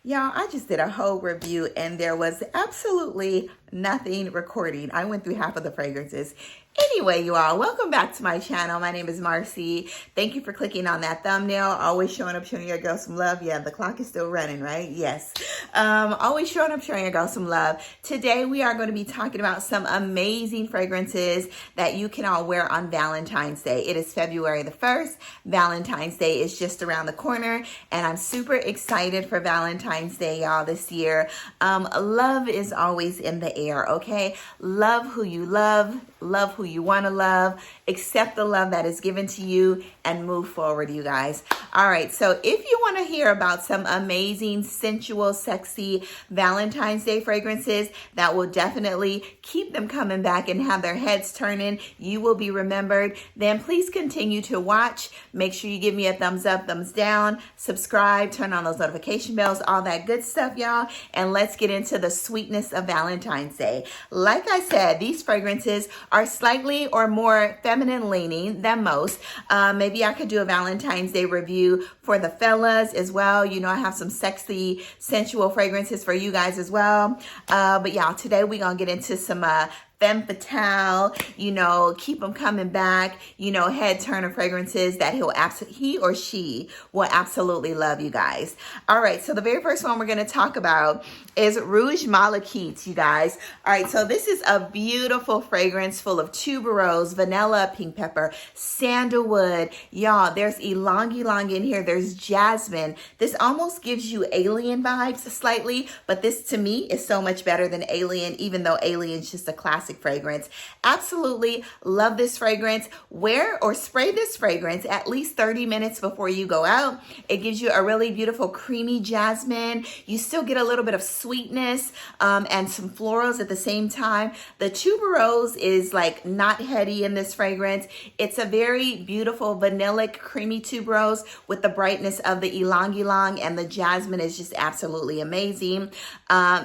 Y'all, I just did a whole review and there was absolutely nothing recording. I went through half of the fragrances. Anyway, you all, welcome back to my channel. My name is Marcy. Thank you for clicking on that thumbnail. Always showing up, showing your girl some love. Yeah, the clock is still running, right? Yes. Always showing up, showing your girl some love. Today, we are going to be talking about some amazing fragrances that you can all wear on Valentine's Day. It is February the 1st. Valentine's Day is just around the corner, and I'm super excited for Valentine's Day, y'all, this year. Love is always in the air, okay? Love who you love who you want to love, accept the love that is given to you, and move forward, you guys. All right, so if you want to hear about some amazing, sensual, sexy Valentine's Day fragrances that will definitely keep them coming back and have their heads turning, you will be remembered, then please continue to watch. Make sure you give me a thumbs up, thumbs down, subscribe, turn on those notification bells, all that good stuff, y'all. And let's get into the sweetness of Valentine's Day. Like I said, these fragrances are slightly or more feminine leaning than most. Maybe I could do a Valentine's Day review for the fellas as well. You know, I have some sexy, sensual fragrances for you guys as well. But yeah, today we're going to get into some femme fatale, you know, keep them coming back, you know, head turner fragrances that he or she will absolutely love, you guys. All right, so the very first one we're going to talk about is Rouge Malachite, you guys. All right, so this is a beautiful fragrance full of tuberose, vanilla, pink pepper, sandalwood. Y'all, there's ylang ylang in here. There's jasmine. This almost gives you alien vibes slightly, but this to me is so much better than Alien, even though Alien's just a classic fragrance. Absolutely love this fragrance. Wear or spray this fragrance at least 30 minutes before you go out. It gives you a really beautiful creamy jasmine. You still get a little bit of sweetness and some florals at the same time. The tuberose is like not heady in this fragrance. It's a very beautiful vanillic creamy tuberose with the brightness of the ylang ylang, and the jasmine is just absolutely amazing.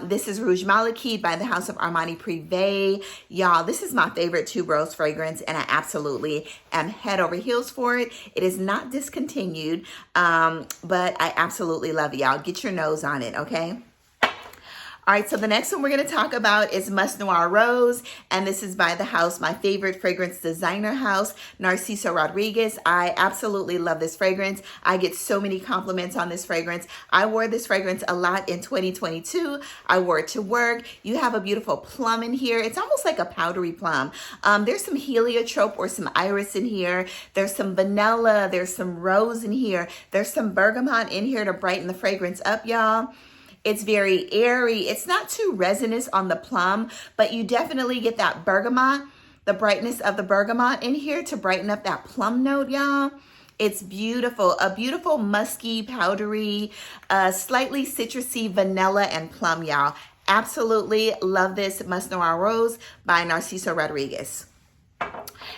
This is Rouge Malachite by the House of Armani Privé. Y'all, this is my favorite tuberose fragrance, and I absolutely am head over heels for it. It is not discontinued, but I absolutely love it, y'all. Get your nose on it, okay? All right, so the next one we're going to talk about is Mus Noir Rose, and this is by the house, my favorite fragrance designer house, Narciso Rodriguez. I absolutely love this fragrance. I get so many compliments on this fragrance. I wore this fragrance a lot in 2022. I wore it to work. You have a beautiful plum in here. It's almost like a powdery plum. There's some heliotrope or some iris in here. There's some vanilla. There's some rose in here. There's some bergamot in here to brighten the fragrance up, y'all. It's very airy. It's not too resinous on the plum, but you definitely get that bergamot, the brightness of the bergamot in here to brighten up that plum note, y'all. It's beautiful. A beautiful musky, powdery, slightly citrusy vanilla and plum, y'all. Absolutely love this Mus Noir Rose by Narciso Rodriguez.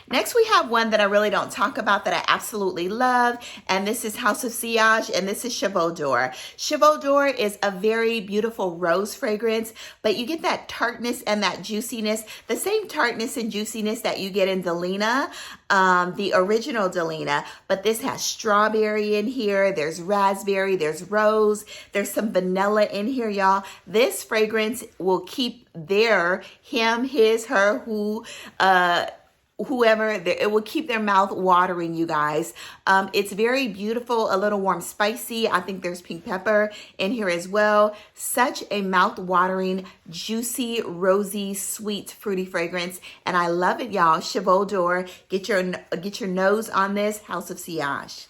Next, we have one that I really don't talk about that I absolutely love, and this is House of Sillage, and this is Chevaux d'Or. Chevaux d'Or is a very beautiful rose fragrance, but you get that tartness and that juiciness, the same tartness and juiciness that you get in Delina, the original Delina, but this has strawberry in here, there's raspberry, there's rose, there's some vanilla in here, y'all. This fragrance will keep him, his, her, whoever, it will keep their mouth watering, you guys. It's very beautiful, a little warm, spicy. I think there's pink pepper in here as well. Such a mouth watering, juicy, rosy, sweet, fruity fragrance, and I love it, y'all. Chevaux d'Or. Get your nose on this. House of Sillage.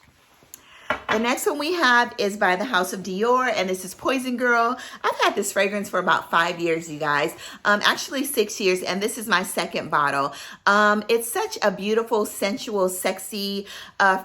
The next one we have is by the House of Dior, and this is Poison Girl. I've had this fragrance for about 5 years, you guys. Actually 6 years, and this is my second bottle. It's such a beautiful, sensual, sexy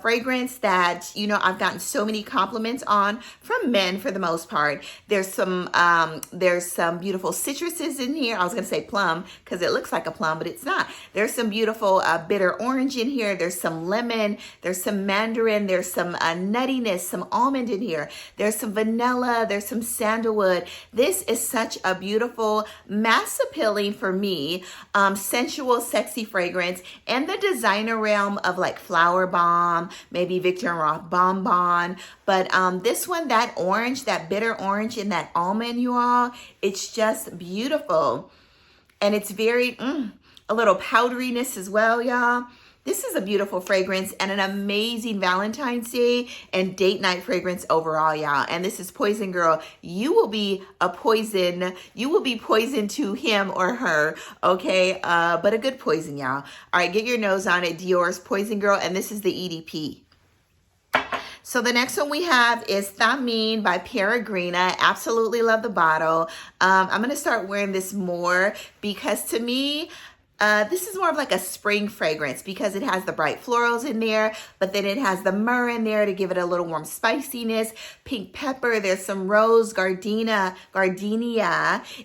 fragrance that, you know, I've gotten so many compliments on from men for the most part. There's some beautiful citruses in here. I was going to say plum because it looks like a plum, but it's not. There's some beautiful bitter orange in here. There's some lemon. There's some mandarin. There's some nutty nuttiness, some almond in here. There's some vanilla, there's some sandalwood. This is such a beautiful, mass appealing for me, sensual, sexy fragrance in the designer realm of like Flower Bomb, maybe Victor and Roth Bonbon. But this one, that orange, that bitter orange and that almond, you all, it's just beautiful. And it's very, a little powderiness as well, y'all. This is a beautiful fragrance and an amazing Valentine's Day and date night fragrance overall, y'all. And this is Poison Girl. You will be a poison. You will be poison to him or her, okay? But a good poison, y'all. All right, get your nose on it. Dior's Poison Girl, and this is the EDP. So the next one we have is Thameen by Peregrina. Absolutely love the bottle. I'm going to start wearing this more because to me, this is more of like a spring fragrance because it has the bright florals in there, but then it has the myrrh in there to give it a little warm spiciness. Pink pepper, there's some rose, gardenia,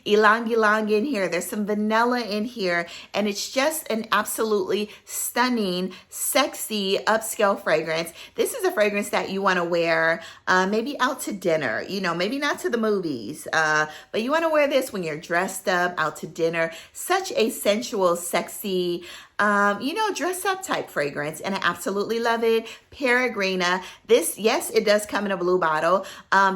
ylang ylang in here. There's some vanilla in here, and it's just an absolutely stunning, sexy, upscale fragrance. This is a fragrance that you want to wear maybe out to dinner, you know, maybe not to the movies, but you want to wear this when you're dressed up, out to dinner. Such a sensual, sexy, you know, dress up type fragrance, and I absolutely love it. Peregrina. This, yes, it does come in a blue bottle.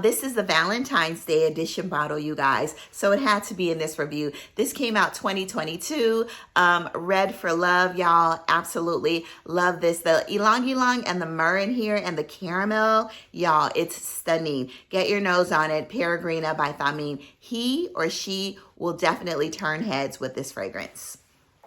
This is the Valentine's Day edition bottle, you guys, so it had to be in this review. This came out 2022. Red for love, y'all. Absolutely love this. The ylang ylang and the myrrh in here and the caramel, y'all, it's stunning. Get your nose on it. Peregrina by Thameen. He or she will definitely turn heads with this fragrance.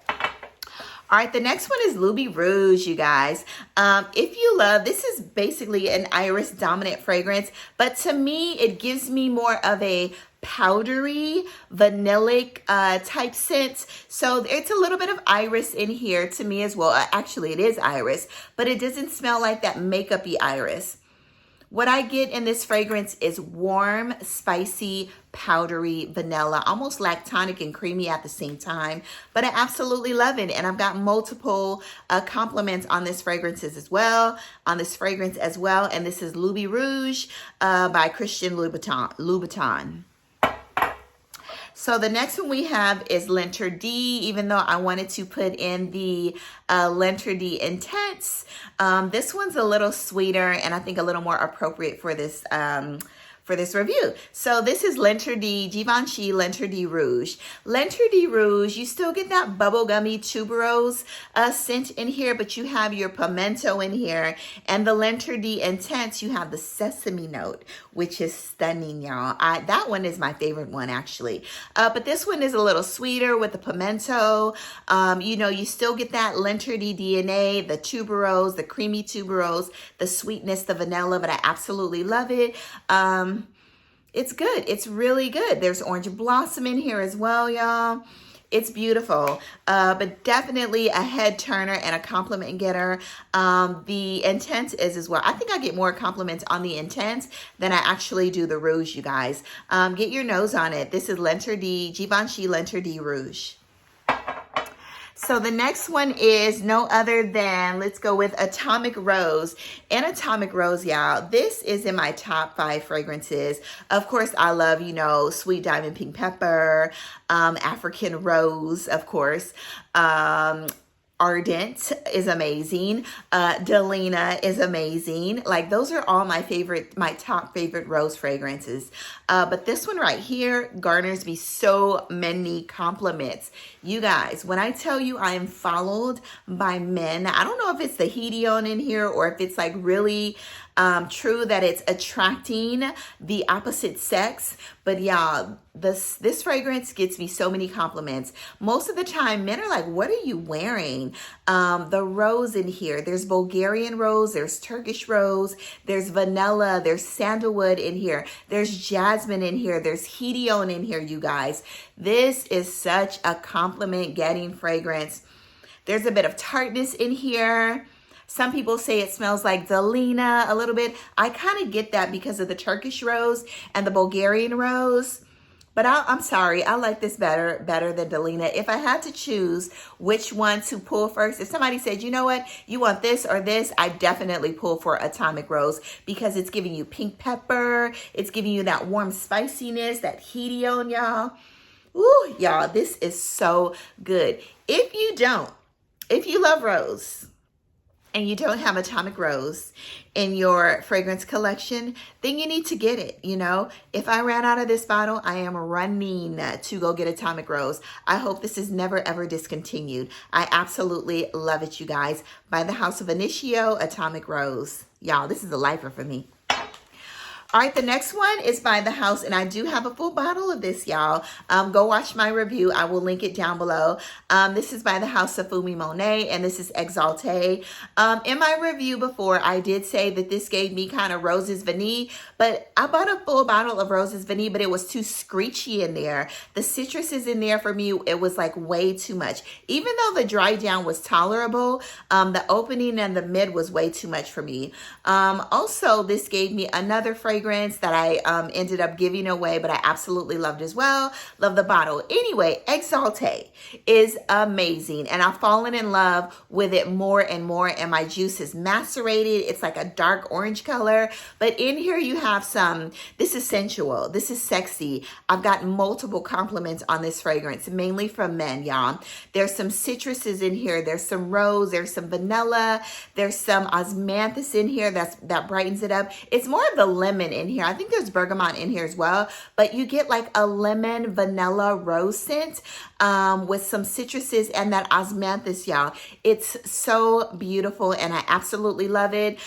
All right, the next one is Lovlies Rouge, you guys. If you love, this is basically an iris dominant fragrance, but to me, it gives me more of a powdery, vanillic type scent. So it's a little bit of iris in here to me as well. Actually, it is iris, but it doesn't smell like that makeup-y iris. What I get in this fragrance is warm, spicy, powdery vanilla, almost lactonic and creamy at the same time. But I absolutely love it. And I've got multiple compliments on this fragrance as well. And this is Lovlies Rouge by Christian Louboutin. So the next one we have is L'Interdit, even though I wanted to put in the L'Interdit Intense. This one's a little sweeter and I think a little more appropriate for this review. So this is L'Interdit, Givenchy L'Interdit Rouge. L'Interdit Rouge, you still get that bubblegummy tuberose scent in here, but you have your pimento in here. And the L'Interdit Intense, you have the sesame note, which is stunning, y'all. That one is my favorite one, actually. But this one is a little sweeter with the pimento. You know, you still get that L'Interdit DNA, the tuberose, the creamy tuberose, the sweetness, the vanilla, but I absolutely love it. It's good. It's really good. There's orange blossom in here as well, y'all. It's beautiful, but definitely a head turner and a compliment getter. The Intense is as well. I think I get more compliments on the Intense than I actually do the Rouge, you guys. Get your nose on it. This is L'Interdit, Givenchy L'Interdit Rouge. So the next one is no other than, let's go with Atomic Rose. And Atomic Rose, y'all, this is in my top 5 fragrances. Of course, I love, you know, Sweet Diamond Pink Pepper, African Rose, of course. Ardent is amazing. Delina is amazing. Like, those are all my top favorite rose fragrances. But this one right here garners me so many compliments. You guys, when I tell you I am followed by men, I don't know if it's the hedione in here or if it's like really true that it's attracting the opposite sex, but y'all, this fragrance gets me so many compliments. Most of the time, men are like, what are you wearing? The rose in here, there's Bulgarian rose, there's Turkish rose, there's vanilla, there's sandalwood in here, there's jasmine in here, there's hedione in here, you guys. This is such a compliment getting fragrance. There's a bit of tartness in here. Some people say it smells like Delina a little bit. I kind of get that because of the Turkish rose and the Bulgarian rose. But I'm sorry, I like this better than Delina. If I had to choose which one to pull first, if somebody said, you know what, you want this or this, I definitely pull for Atomic Rose because it's giving you pink pepper. It's giving you that warm spiciness, that heatio, y'all. Ooh, y'all, this is so good. If you love rose, and you don't have Atomic Rose in your fragrance collection, then you need to get it. You know, if I ran out of this bottle, I am running to go get Atomic Rose. I hope this is never ever discontinued. I absolutely love it, you guys. By the House of Initio, Atomic Rose. Y'all, this is a lifer for me. All right, the next one is by the house, and I do have a full bottle of this, y'all. Go watch my review. I will link it down below. This is by the house of Fumi Monet, and this is Exalté. In my review before, I did say that this gave me kind of Roses Vanille, but I bought a full bottle of Roses Vanille, but it was too screechy in there. The citrus is in there for me. It was like way too much. Even though the dry down was tolerable, the opening and the mid was way too much for me. Also, this gave me another fragrance that I ended up giving away, but I absolutely loved as well. Love the bottle. Anyway, Exalté is amazing, and I've fallen in love with it more and more, and my juice is macerated. It's like a dark orange color, but in here you have some, this is sensual, this is sexy. I've gotten multiple compliments on this fragrance, mainly from men, y'all. There's some citruses in here. There's some rose, there's some vanilla, there's some osmanthus in here that brightens it up. It's more of the lemon in here. I think there's bergamot in here as well, but you get like a lemon vanilla rose scent with some citruses and that osmanthus, y'all. It's so beautiful and I absolutely love it.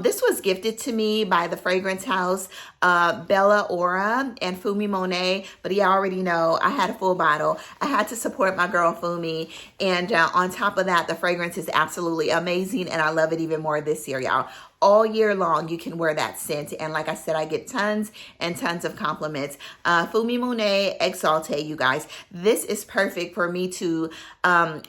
This was gifted to me by the fragrance house Bella Aura and Fumi Monet, but you already know I had a full bottle. I had to support my girl Fumi, and on top of that, the fragrance is absolutely amazing, and I love it even more this year, y'all. All year long, you can wear that scent, and like I said, I get tons and tons of compliments. Fumi Monet Exalté, you guys. This is perfect for me to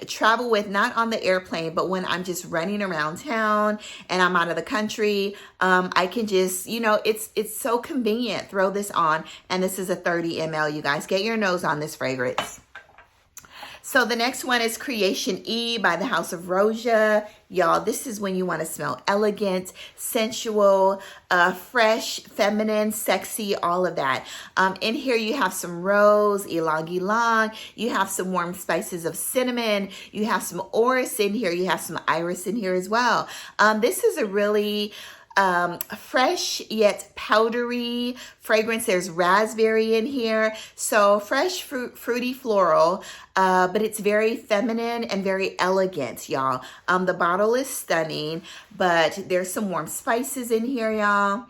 travel with, not on the airplane, but when I'm just running around town and I'm out of the country. I can just, you know, it's so convenient. Throw this on, and this is a 30 ml, you guys. Get your nose on this fragrance. So the next one is Creation E by the House of Roja. Y'all, this is when you want to smell elegant, sensual, fresh, feminine, sexy, all of that. In here you have some rose, ylang ylang. You have some warm spices of cinnamon. You have some orris in here. You have some iris in here as well. This is a really fresh yet powdery fragrance. There's raspberry in here, so fresh, fruity, floral, but it's very feminine and very elegant, y'all. The bottle is stunning, but there's some warm spices in here, y'all.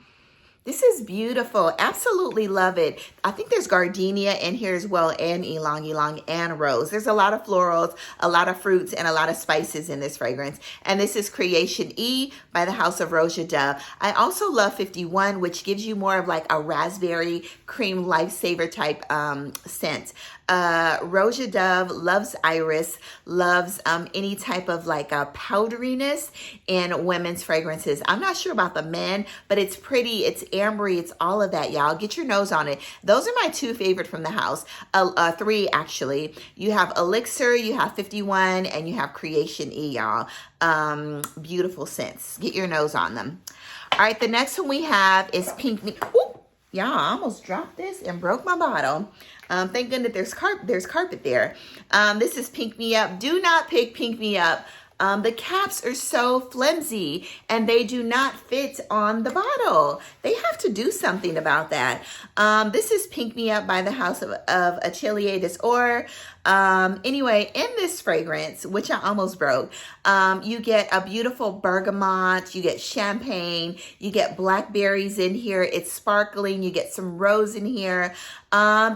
This is beautiful. Absolutely love it. I think there's gardenia in here as well, and ylang ylang and rose. There's a lot of florals, a lot of fruits, and a lot of spices in this fragrance. And this is Creation E by the House of Roja Dove. I also love 51, which gives you more of like a raspberry cream lifesaver type scent. Roja Dove loves iris, loves any type of like a powderiness in women's fragrances. I'm not sure about the men, but it's pretty, it's ambery, it's all of that, y'all. Get your nose on it. Those are my two favorite from the house. Three actually. You have Elixir, you have 51, and you have Creation E, y'all. Beautiful scents. Get your nose on them. All right, the next one we have is Pink Me. Ooh, y'all, I almost dropped this and broke my bottle. Thank goodness there's carpet there. This is Pink Me Up. Do not pick Pink Me Up. The caps are so flimsy and they do not fit on the bottle. They have to do something about that. This is Pink Me Up by the House of Atelier des Ors. Anyway, in this fragrance, which I almost broke, you get a beautiful bergamot, you get champagne, you get blackberries in here. It's sparkling. You get some rose in here.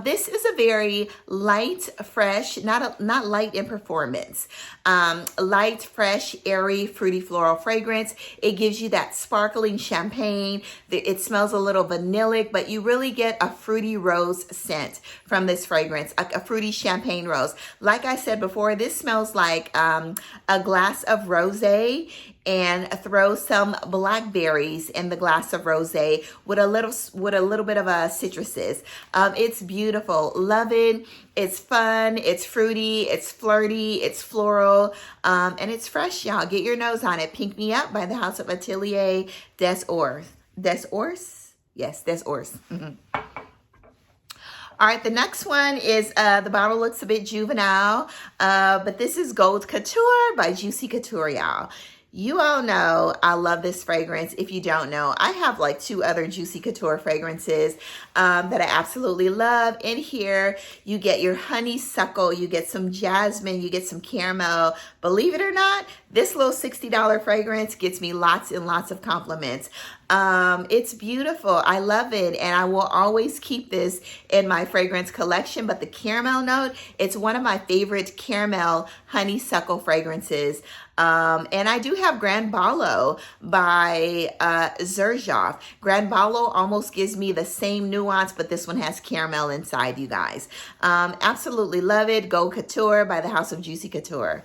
This is a very light, fresh, not light in performance, light, fresh, airy, fruity, floral fragrance. It gives you that sparkling champagne. It smells a little vanillic, but you really get a fruity rose scent from this fragrance, a fruity champagne rose. smells. Like I said before, this smells like a glass of rosé, and throw some blackberries in the glass of rosé with a little bit of citruses. It's beautiful. Love it. It's fun. It's fruity. It's flirty. It's floral. And it's fresh, y'all. Get your nose on it. Pink Me Up by the House of Atelier des Ors. Des Ors? Yes, Des Ors. All right, the next one is, the bottle looks a bit juvenile, but this is Gold Couture by Juicy Couture, y'all. You all know I love this fragrance. If you don't know, I have like 2 other Juicy Couture fragrances that I absolutely love. In here, you get your honeysuckle, you get some jasmine, you get some caramel. Believe it or not, this little $60 fragrance gets me lots and lots of compliments. It's beautiful. I love it. And I will always keep this in my fragrance collection. But the caramel note, it's one of my favorite caramel honeysuckle fragrances. And I do have Grand Ballo by Xerjoff. Grand Ballo almost gives me the same nuance, but this one has caramel inside, you guys. Absolutely love it. Gold Couture by the House of Juicy Couture.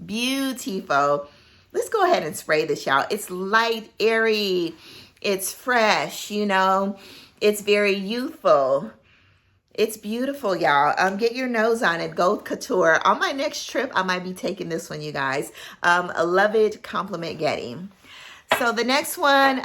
Beautiful. Let's go ahead and spray this, y'all. It's light, airy. It's fresh, you know. It's very youthful. It's beautiful, y'all. Get your nose on it. Gold Couture. On my next trip, I might be taking this one, you guys. Love it. Compliment getting. So the next one,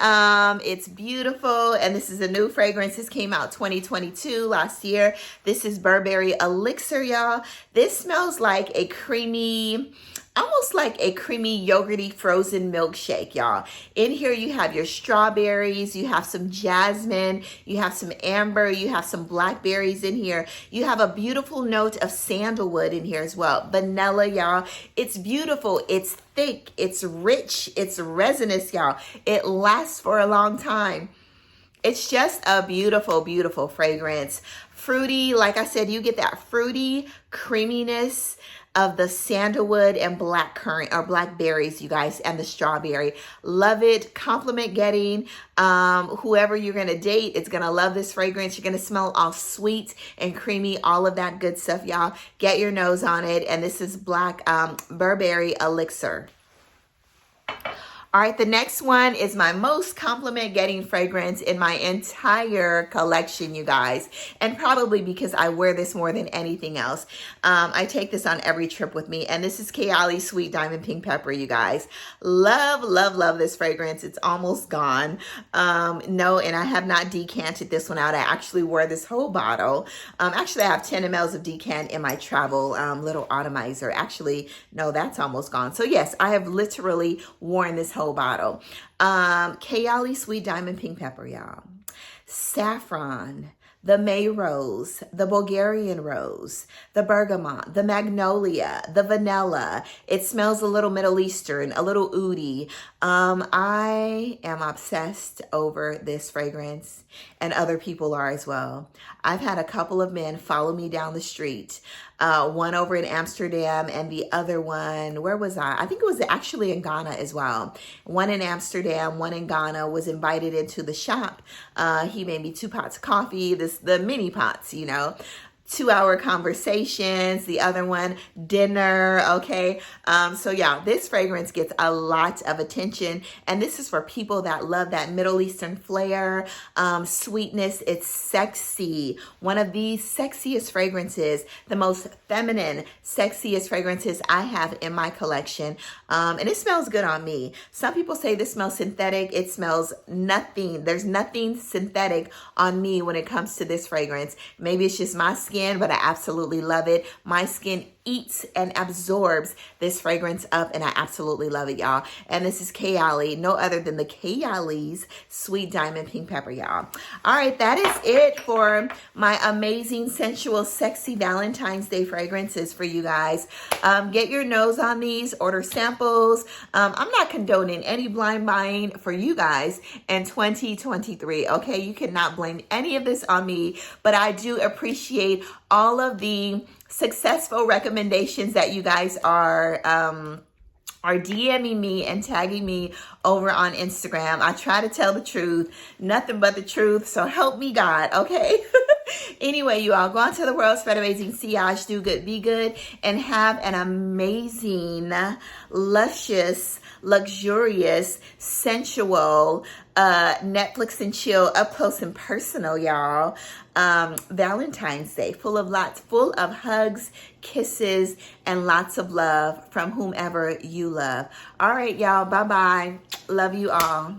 it's beautiful, and this is a new fragrance. This came out 2022, last year. This is Burberry Elixir, y'all. This smells like a creamy, almost like a creamy yogurty frozen milkshake, y'all. In here you have your strawberries, you have some jasmine, you have some amber, you have some blackberries in here. You have a beautiful note of sandalwood in here as well. Vanilla, y'all. It's beautiful. It's thick. It's rich. It's resinous, y'all. It lasts for a long time. It's just a beautiful, beautiful fragrance. Fruity, like I said, you get that fruity creaminess of the sandalwood and blackcurrant or blackberries, you guys, and the strawberry. Love it. Compliment getting. Whoever you're going to date is going to love this fragrance. You're going to smell all sweet and creamy, all of that good stuff, y'all. Get your nose on it. And this is Burberry Elixir. All right, the next one is my most compliment getting fragrance in my entire collection, you guys. And probably because I wear this more than anything else. I take this on every trip with me. And this is Kayali Sweet Diamond Pink Pepper, you guys. Love, love, love this fragrance. It's almost gone. No, and I have not decanted this one out. I actually wore this whole bottle. Actually, I have 10 mLs of decant in my travel little atomizer. Actually, no, that's almost gone. So yes, I have literally worn this whole bottle. Kayali Sweet Diamond Pink Pepper, y'all. Saffron, the May Rose, the Bulgarian Rose, the Bergamot, the Magnolia, the Vanilla. It smells a little Middle Eastern, a little oudi. I am obsessed over this fragrance, and other people are as well. I've had a couple of men follow me down the street. One over in Amsterdam and the other one, where was I? I think it was actually in Ghana as well. One in Amsterdam, one in Ghana, was invited into the shop. He made me 2 pots of coffee, the mini pots, you know. 2-hour conversations, the other one, dinner, okay? So yeah, this fragrance gets a lot of attention, and this is for people that love that Middle Eastern flair, sweetness. It's sexy. One of the sexiest fragrances, the most feminine, sexiest fragrances I have in my collection, and it smells good on me. Some people say this smells synthetic. It smells nothing. There's nothing synthetic on me when it comes to this fragrance. Maybe it's just my skin, but I absolutely love it. My skin eats and absorbs this fragrance up, and I absolutely love it, y'all. And this is Kayali, no other than the Kayali's Sweet Diamond Pink Pepper, y'all. All right, that is it for my amazing, sensual, sexy Valentine's Day fragrances for you guys. Get your nose on these, order samples. I'm not condoning any blind buying for you guys in 2023, okay? You cannot blame any of this on me, but I do appreciate all of the successful recommendations that you guys are DMing me and tagging me over on Instagram. I try to tell the truth, nothing but the truth. So help me God, okay? Anyway, you all, go out to the world, spread amazing sillage, do good, be good, and have an amazing, luscious, luxurious, sensual, Netflix and chill, up close and personal, y'all. Valentine's Day, full of hugs, kisses, and lots of love from whomever you love. All right, y'all. Bye-bye. Love you all.